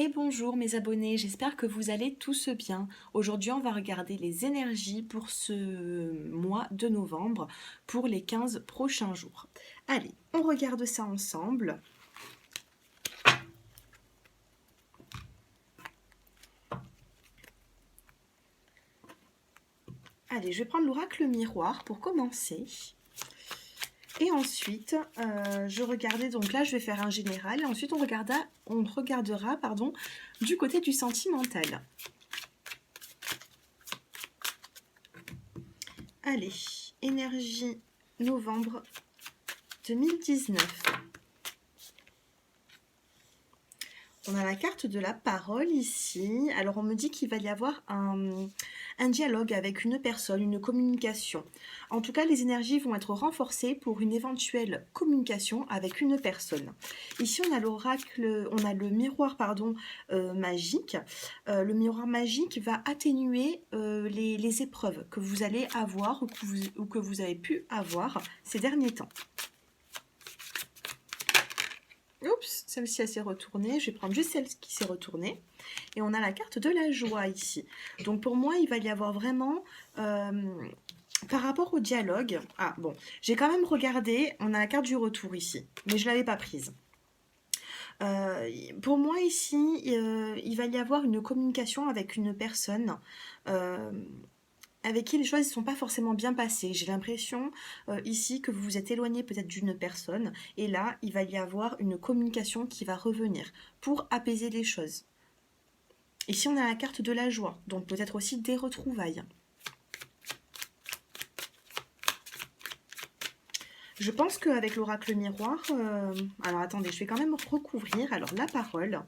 Et bonjour mes abonnés, j'espère que vous allez tous bien. Aujourd'hui, on va regarder les énergies pour ce mois de novembre, pour les 15 prochains jours. Allez, on regarde ça ensemble. Allez, je vais prendre l'oracle miroir pour commencer. Et ensuite, je regardais, donc là je vais faire un général, et ensuite on regardera du côté du sentimental. Allez, énergie novembre 2019. On a la carte de la parole ici. Alors on me dit qu'il va y avoir un dialogue avec une personne, une communication. En tout cas, les énergies vont être renforcées pour une éventuelle communication avec une personne. Ici, on a l'oracle, on a le miroir magique. Le miroir magique va atténuer les épreuves que vous allez avoir ou que vous avez pu avoir ces derniers temps. Oups, celle-ci elle s'est retournée. Je vais prendre juste celle qui s'est retournée. Et on a la carte de la joie ici. Donc pour moi, il va y avoir vraiment... par rapport au dialogue... Ah bon, j'ai quand même regardé. On a la carte du retour ici. Mais je ne l'avais pas prise. Pour moi ici, il va y avoir une communication avec une personne... avec qui les choses ne sont pas forcément bien passées. J'ai l'impression ici que vous vous êtes éloigné peut-être d'une personne et là, il va y avoir une communication qui va revenir pour apaiser les choses. Ici, on a la carte de la joie, donc peut-être aussi des retrouvailles. Je pense qu'avec l'oracle miroir... alors attendez, je vais quand même recouvrir. Alors la parole...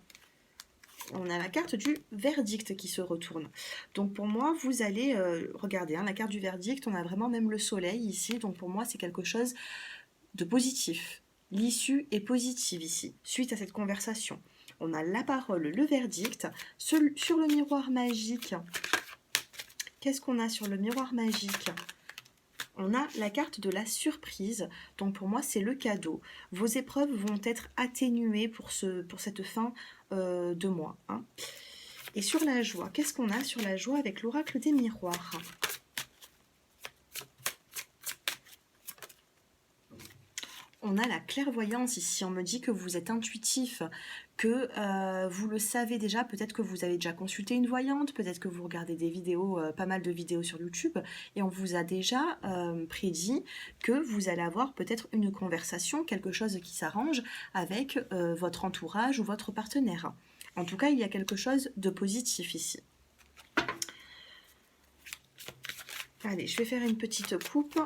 On a la carte du verdict qui se retourne. Donc pour moi, vous allez regarder, la carte du verdict, on a vraiment même le soleil ici. Donc pour moi, c'est quelque chose de positif. L'issue est positive ici, suite à cette conversation. On a la parole, le verdict. Sur le miroir magique, qu'est-ce qu'on a sur le miroir magique ? On a la carte de la surprise, donc pour moi c'est le cadeau. Vos épreuves vont être atténuées pour cette fin de mois. Et sur la joie, qu'est-ce qu'on a sur la joie avec l'oracle des miroirs ? On a la clairvoyance ici, on me dit que vous êtes intuitif, que vous le savez déjà, peut-être que vous avez déjà consulté une voyante, peut-être que vous regardez des vidéos, pas mal de vidéos sur YouTube, et on vous a déjà prédit que vous allez avoir peut-être une conversation, quelque chose qui s'arrange avec votre entourage ou votre partenaire. En tout cas, il y a quelque chose de positif ici. Allez, je vais faire une petite coupe.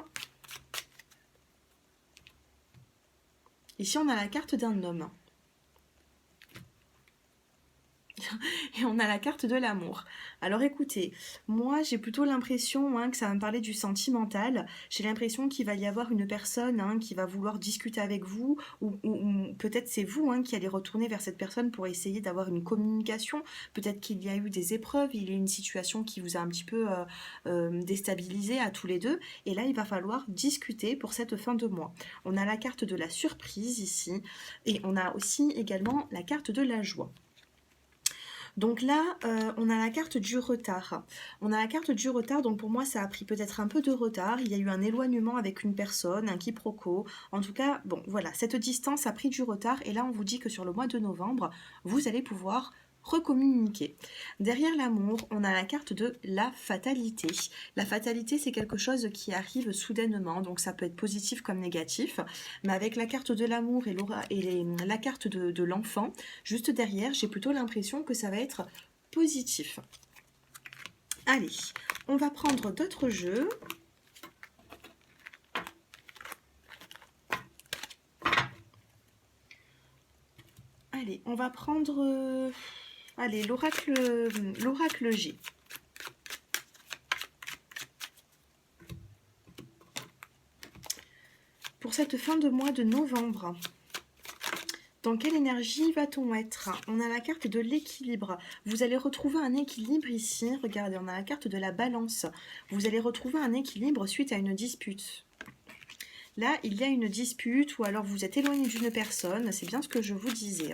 Ici, on a la carte d'un homme. Et on a la carte de l'amour. Alors écoutez, moi j'ai plutôt l'impression que ça va me parler du sentimental. J'ai l'impression qu'il va y avoir une personne qui va vouloir discuter avec vous, ou peut-être c'est vous qui allez retourner vers cette personne pour essayer d'avoir une communication. Peut-être qu'il y a eu des épreuves, il y a eu une situation qui vous a un petit peu déstabilisé à tous les deux. Et là, il va falloir discuter pour cette fin de mois. On a la carte de la surprise ici, et on a aussi également la carte de la joie. Donc là, on a la carte du retard. On a la carte du retard, donc pour moi, ça a pris peut-être un peu de retard. Il y a eu un éloignement avec une personne, un quiproquo. En tout cas, bon, voilà, cette distance a pris du retard. Et là, on vous dit que sur le mois de novembre, vous allez pouvoir recommuniquer. Derrière l'amour, on a la carte de la fatalité. La fatalité, c'est quelque chose qui arrive soudainement, donc ça peut être positif comme négatif. Mais avec la carte de l'amour et la carte de l'enfant, juste derrière, j'ai plutôt l'impression que ça va être positif. Allez, on va prendre d'autres jeux. Allez, on va prendre... allez, l'oracle G. Pour cette fin de mois de novembre, dans quelle énergie va-t-on être ? On a la carte de l'équilibre. Vous allez retrouver un équilibre ici. Regardez, on a la carte de la balance. Vous allez retrouver un équilibre suite à une dispute. Là, il y a une dispute ou alors vous êtes éloigné d'une personne. C'est bien ce que je vous disais.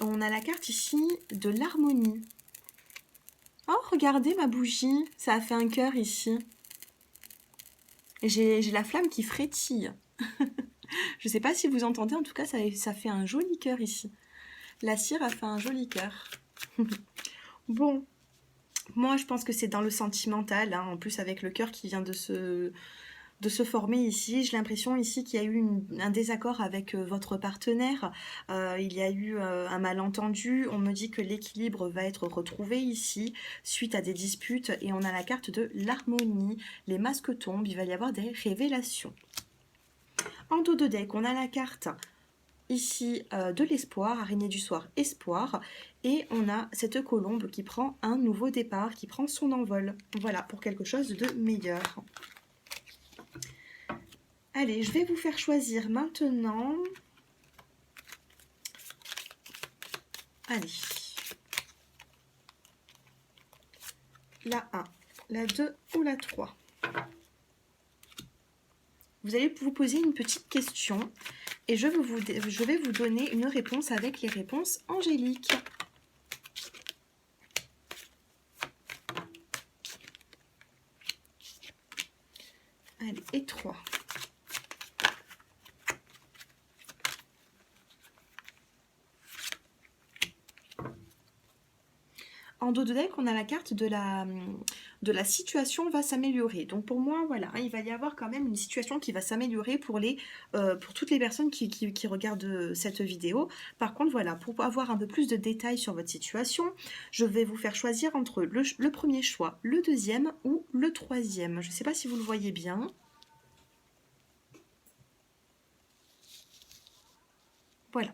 On a la carte ici de l'harmonie. Oh, regardez ma bougie, ça a fait un cœur ici. Et j'ai la flamme qui frétille. Je ne sais pas si vous entendez, en tout cas, ça fait un joli cœur ici. La cire a fait un joli cœur. Bon, moi je pense que c'est dans le sentimental, hein, en plus avec le cœur qui vient de se former ici. J'ai l'impression ici qu'il y a eu un désaccord avec votre partenaire. Il y a eu un malentendu. On me dit que l'équilibre va être retrouvé ici suite à des disputes. Et on a la carte de l'harmonie. Les masques tombent, il va y avoir des révélations. En dos de deck, on a la carte ici de l'espoir, araignée du soir, espoir. Et on a cette colombe qui prend un nouveau départ, qui prend son envol. Voilà, pour quelque chose de meilleur. Allez, je vais vous faire choisir maintenant. Allez. La 1, la 2 ou la 3. Vous allez vous poser une petite question et je vais vous donner une réponse avec les réponses angéliques. Allez, et 3. En dos de deck, on a la carte de la situation va s'améliorer. Donc pour moi, voilà, il va y avoir quand même une situation qui va s'améliorer pour toutes les personnes qui regardent cette vidéo. Par contre, voilà, pour avoir un peu plus de détails sur votre situation, je vais vous faire choisir entre le premier choix, le deuxième ou le troisième. Je ne sais pas si vous le voyez bien. Voilà.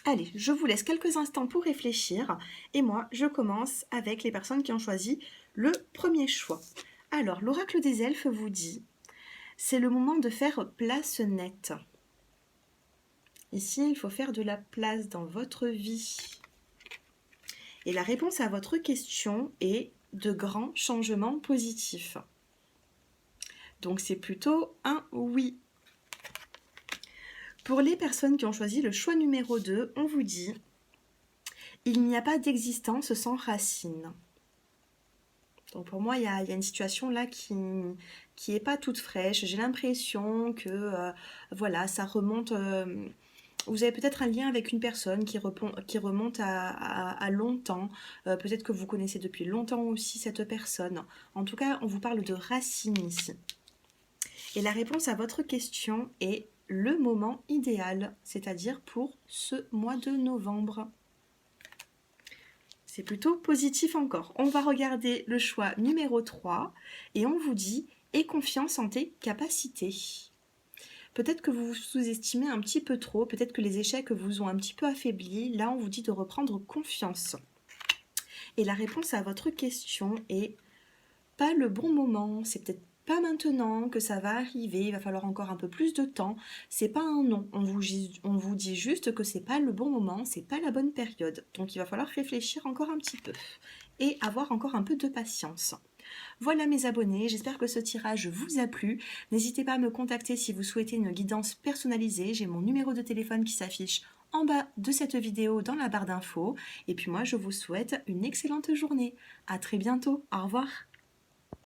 Allez, je vous laisse quelques instants pour réfléchir et moi, je commence avec les personnes qui ont choisi le premier choix. Alors, l'oracle des elfes vous dit, c'est le moment de faire place nette. Ici, il faut faire de la place dans votre vie. Et la réponse à votre question est de grands changements positifs. Donc, c'est plutôt un oui. Pour les personnes qui ont choisi le choix numéro 2, on vous dit « Il n'y a pas d'existence sans racines ». Donc pour moi, il y a une situation là qui est pas toute fraîche. J'ai l'impression que voilà, ça remonte... vous avez peut-être un lien avec une personne qui remonte à longtemps. Peut-être que vous connaissez depuis longtemps aussi cette personne. En tout cas, on vous parle de racines ici. Et la réponse à votre question est le moment idéal, c'est-à-dire pour ce mois de novembre. C'est plutôt positif encore. On va regarder le choix numéro 3 et on vous dit « Aie confiance en tes capacités ». Peut-être que vous vous sous-estimez un petit peu trop, peut-être que les échecs vous ont un petit peu affaibli. Là, on vous dit de reprendre confiance. Et la réponse à votre question est « Pas le bon moment ». C'est peut-être pas maintenant que ça va arriver, il va falloir encore un peu plus de temps. C'est pas un non, on vous dit juste que c'est pas le bon moment, c'est pas la bonne période. Donc il va falloir réfléchir encore un petit peu et avoir encore un peu de patience. Voilà mes abonnés, j'espère que ce tirage vous a plu. N'hésitez pas à me contacter si vous souhaitez une guidance personnalisée. J'ai mon numéro de téléphone qui s'affiche en bas de cette vidéo dans la barre d'infos. Et puis moi, je vous souhaite une excellente journée. À très bientôt. Au revoir.